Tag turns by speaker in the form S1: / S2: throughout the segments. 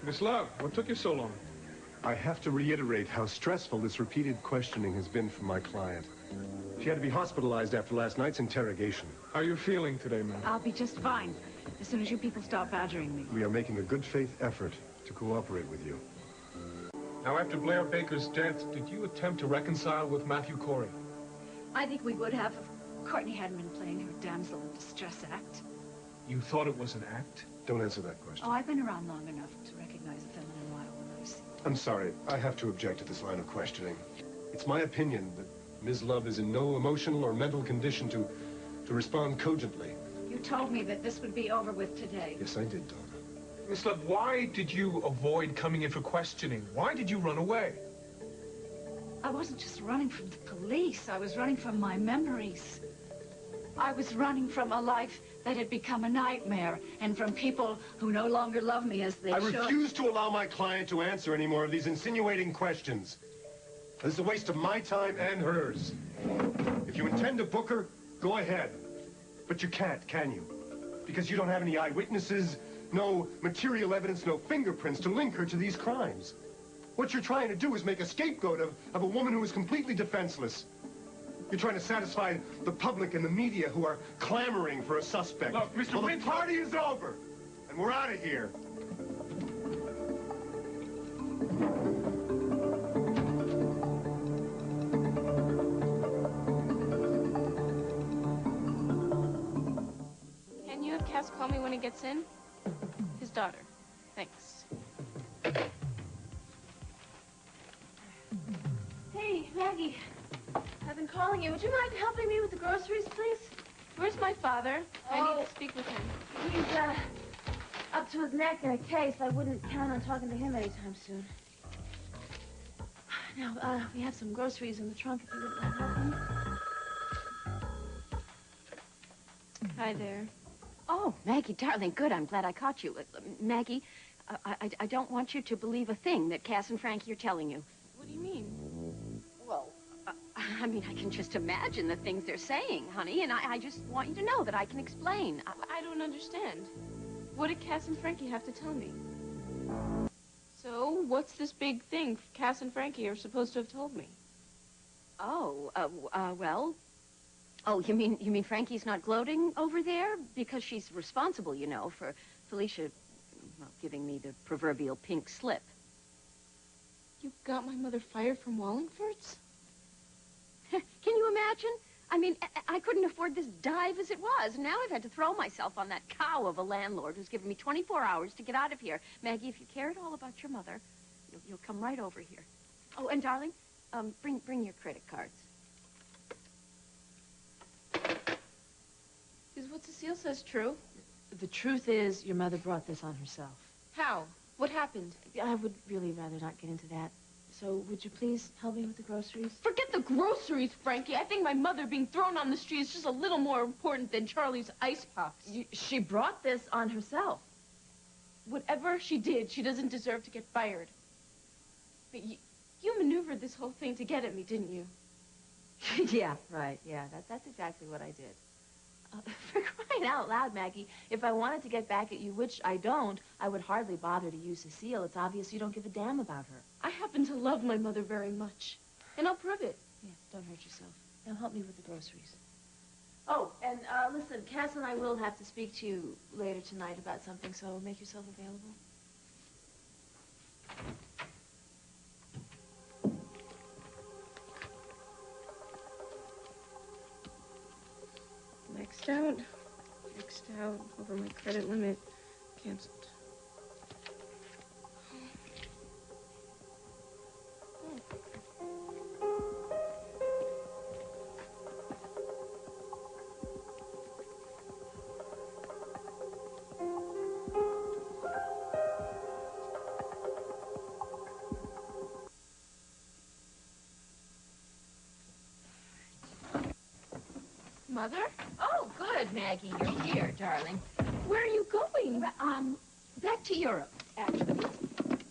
S1: Miss Love, what took you so long?
S2: I have to reiterate how stressful this repeated questioning has been for my client. She had to be hospitalized after last night's interrogation.
S1: How are you feeling today, ma'am?
S3: I'll be just fine, as soon as you people stop badgering me.
S2: We are making a good faith effort to cooperate with you.
S1: Now, after Blair Baker's death, did you attempt to reconcile with Matthew Corey?
S3: I think we would have if Courtney hadn't been playing her damsel in distress act.
S1: You thought it was an act?
S2: Don't answer that question.
S3: Oh, I've been around long enough to recognize a feminine wild when I see it.
S2: I'm sorry. I have to object to this line of questioning. It's my opinion that Ms. Love is in no emotional or mental condition to respond cogently.
S3: You told me that this would be over with today.
S2: Yes, I did, Donna.
S1: Miss Love, why did you avoid coming in for questioning? Why did you run away?
S3: I wasn't just running from the police. I was running from my memories. I was running from a life that had become a nightmare, and from people who no longer love me as they should.
S2: I refuse to allow my client to answer any more of these insinuating questions. This is a waste of my time and hers. If you intend to book her, go ahead. But you can't, can you? Because you don't have any eyewitnesses, no material evidence, no fingerprints to link her to these crimes. What you're trying to do is make a scapegoat of a woman who is completely defenseless. You're trying to satisfy the public and the media who are clamoring for a suspect.
S1: Look, Mr.
S2: Well,
S1: Winter...
S2: the party is over, and we're out of here.
S4: Can you have Cass call me when he gets in? His daughter. Thanks.
S5: Hey, Maggie. I've been calling you. Would you mind helping me with the groceries, please?
S4: Where's my father? I need to speak with him.
S5: He's, up to his neck in a case. I wouldn't count on talking to him anytime soon. Now, we have some groceries in the trunk if you wouldn't mind helping me.
S4: Hi there.
S6: Oh, Maggie, darling, good. I'm glad I caught you. Maggie, I don't want you to believe a thing that Cass and Frankie are telling you.
S4: What do you mean?
S6: Well, I mean, I can just imagine the things they're saying, honey, and I just want you to know that I can explain.
S4: I don't understand. What did Cass and Frankie have to tell me? So, what's this big thing Cass and Frankie are supposed to have told me?
S6: Oh, well... Oh, you mean Frankie's not gloating over there? Because she's responsible, you know, for Felicia, well, giving me the proverbial pink slip.
S4: You got my mother fired from Wallingford's?
S6: Can you imagine? I mean, I couldn't afford this dive as it was. Now I've had to throw myself on that cow of a landlord who's given me 24 hours to get out of here. Maggie, if you care at all about your mother, you'll come right over here. Oh, and darling, bring your credit cards.
S4: Is what Cecile says true?
S5: The truth is, your mother brought this on herself.
S4: How? What happened?
S5: I would really rather not get into that. So, would you please help me with the groceries?
S4: Forget the groceries, Frankie. I think my mother being thrown on the street is just a little more important than Charlie's ice puffs.
S5: She brought this on herself.
S4: Whatever she did, she doesn't deserve to get fired. But you maneuvered this whole thing to get at me, didn't you?
S5: Yeah, right. Yeah, that's exactly what I did. For crying out loud, Maggie, if I wanted to get back at you, which I don't, I would hardly bother to use Cecile. It's obvious you don't give a damn about her.
S4: I happen to love my mother very much, and I'll prove it.
S5: Yeah, don't hurt yourself. Now help me with the groceries. Oh, and listen, Cass and I will have to speak to you later tonight about something, so make yourself available.
S4: Maxed out, over my credit limit, canceled. Mother?
S6: Oh, good, Maggie. You're here, darling.
S4: Where are you going?
S6: Back to Europe, actually.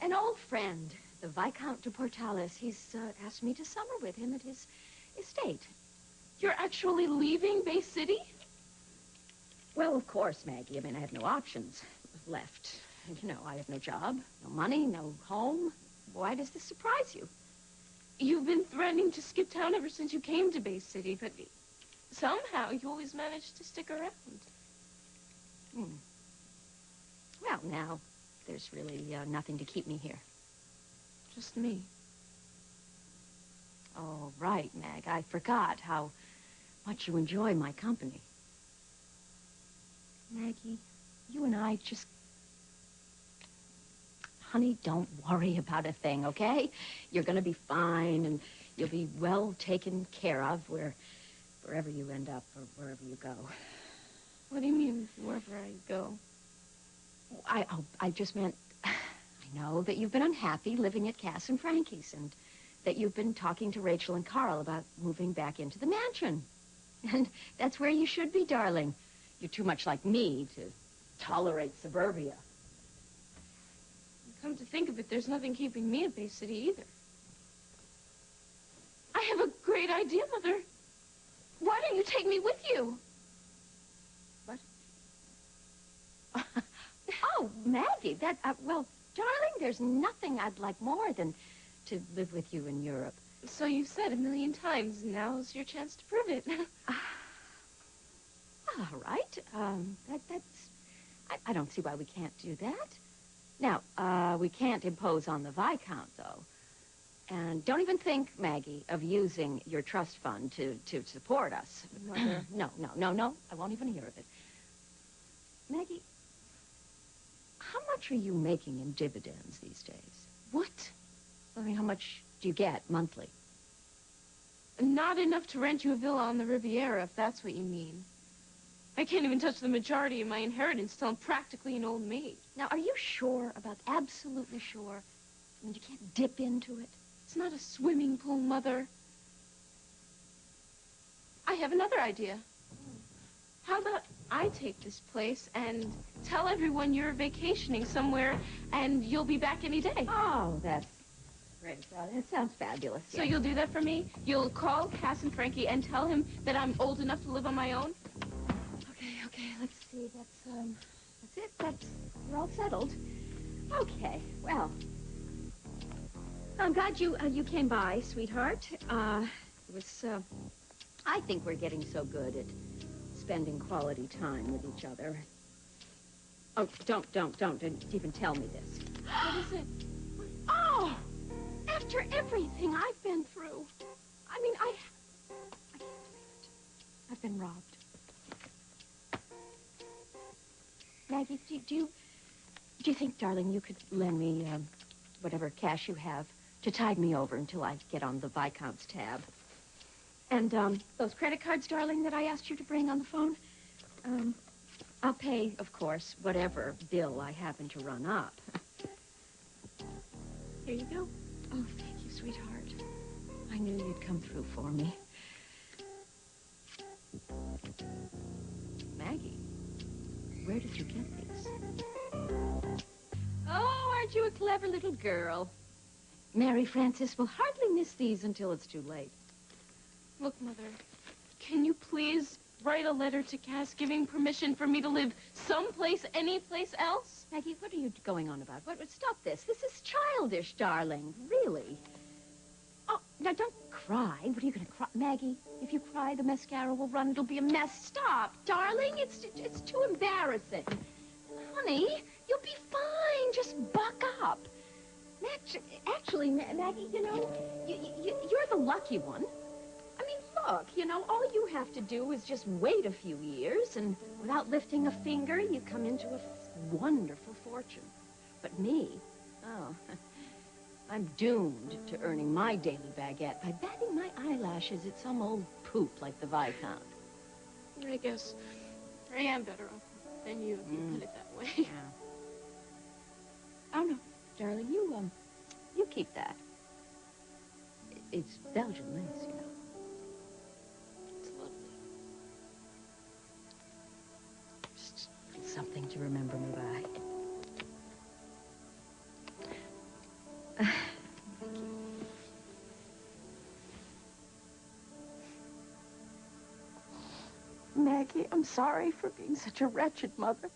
S6: An old friend, the Viscount de Portales, he's asked me to summer with him at his estate.
S4: You're actually leaving Bay City?
S6: Well, of course, Maggie. I mean, I have no options left. You know, I have no job, no money, no home. Why does this surprise you?
S4: You've been threatening to skip town ever since you came to Bay City, but somehow you always managed to stick around.
S6: Well, now, there's really nothing to keep me here.
S4: Just me.
S6: Oh, right, Mag. I forgot how much you enjoy my company. Maggie, you and I just... Honey, don't worry about a thing, okay? You're going to be fine, and you'll be well taken care of wherever you end up or wherever you go.
S4: What do you mean, wherever I go?
S6: I just meant... I know that you've been unhappy living at Cass and Frankie's, and that you've been talking to Rachel and Carl about moving back into the mansion. And that's where you should be, darling. You're too much like me to tolerate suburbia.
S4: Come to think of it, there's nothing keeping me at Bay City either. I have a great idea, Mother. Why don't you take me with you?
S6: What? Oh, Maggie, well, darling, there's nothing I'd like more than to live with you in Europe.
S4: So you've said 1,000,000 times. Now's your chance to prove it.
S6: All right. I don't see why we can't do that. Now, we can't impose on the Viscount, though. And don't even think, Maggie, of using your trust fund to support us.
S4: Mother.
S6: No. I won't even hear of it. Maggie, how much are you making in dividends these days?
S4: What?
S6: I mean, how much do you get monthly?
S4: Not enough to rent you a villa on the Riviera, if that's what you mean. I can't even touch the majority of my inheritance till I'm practically an old maid.
S6: Now, are you sure about, absolutely sure? I mean, you can't dip into it?
S4: It's not a swimming pool, Mother. I have another idea. How about I take this place and tell everyone you're vacationing somewhere and you'll be back any day?
S6: Oh, that's great, darling. It sounds fabulous.
S4: So you'll do that for me? You'll call Cass and Frankie and tell him that I'm old enough to live on my own?
S6: Okay, let's see. That's it. We're all settled. Okay, well, I'm glad you came by, sweetheart. I think we're getting so good at spending quality time with each other. Oh, don't even tell me this.
S4: What is it?
S6: Oh, after everything I've been through. I mean, I can't believe it. I've been robbed. Maggie, do you think, darling, you could lend me whatever cash you have to tide me over until I get on the Viscount's tab? And those credit cards, darling, that I asked you to bring on the phone, I'll pay, of course, whatever bill I happen to run up.
S4: Here you go.
S6: Oh, thank you, sweetheart. I knew you'd come through for me. Maggie, where did you get these? Oh, aren't you a clever little girl? Mary Frances will hardly miss these until it's too late.
S4: Look, Mother, can you please write a letter to Cass giving permission for me to live someplace, anyplace else?
S6: Maggie, what are you going on about? Stop this. This is childish, darling. Really. Oh, now don't cry. What are you going to cry? Maggie, if you cry, the mascara will run. It'll be a mess. Stop, darling. It's too embarrassing. Honey, you'll be fine. Just buck up. Actually, Maggie, you know, you're the lucky one. I mean, look, you know, all you have to do is just wait a few years, and without lifting a finger, you come into a wonderful fortune. But me, oh, I'm doomed to earning my daily baguette by batting my eyelashes at some old poop like the Viscount.
S4: I guess I am better off than you if you put it that way.
S6: Yeah. Oh, no, darling, you keep that. It's Belgian lace, you know.
S4: It's lovely.
S6: Just something to remember me by. Thank you.
S3: Maggie, I'm sorry for being such a wretched mother.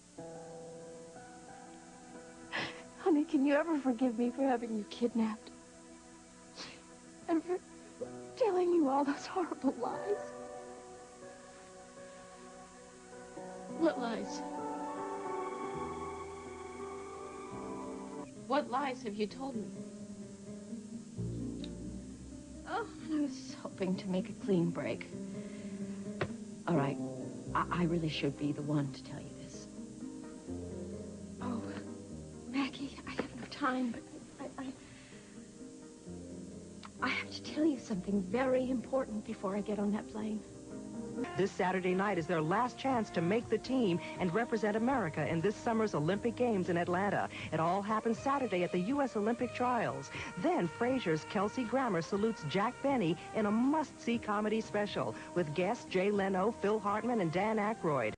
S4: can you ever forgive me for having you kidnapped? And for telling you all those horrible lies?
S5: What lies? What lies have you told me?
S6: Oh, I was hoping to make a clean break. All right. I really should be the one to tell you this.
S4: Oh, Maggie, I have no time, but I have to tell you something very important before I get on that plane.
S7: This Saturday night is their last chance to make the team and represent America in this summer's Olympic Games in Atlanta. It all happens Saturday at the U.S. Olympic Trials. Then Frasier's Kelsey Grammer salutes Jack Benny in a must-see comedy special with guests Jay Leno, Phil Hartman, and Dan Aykroyd.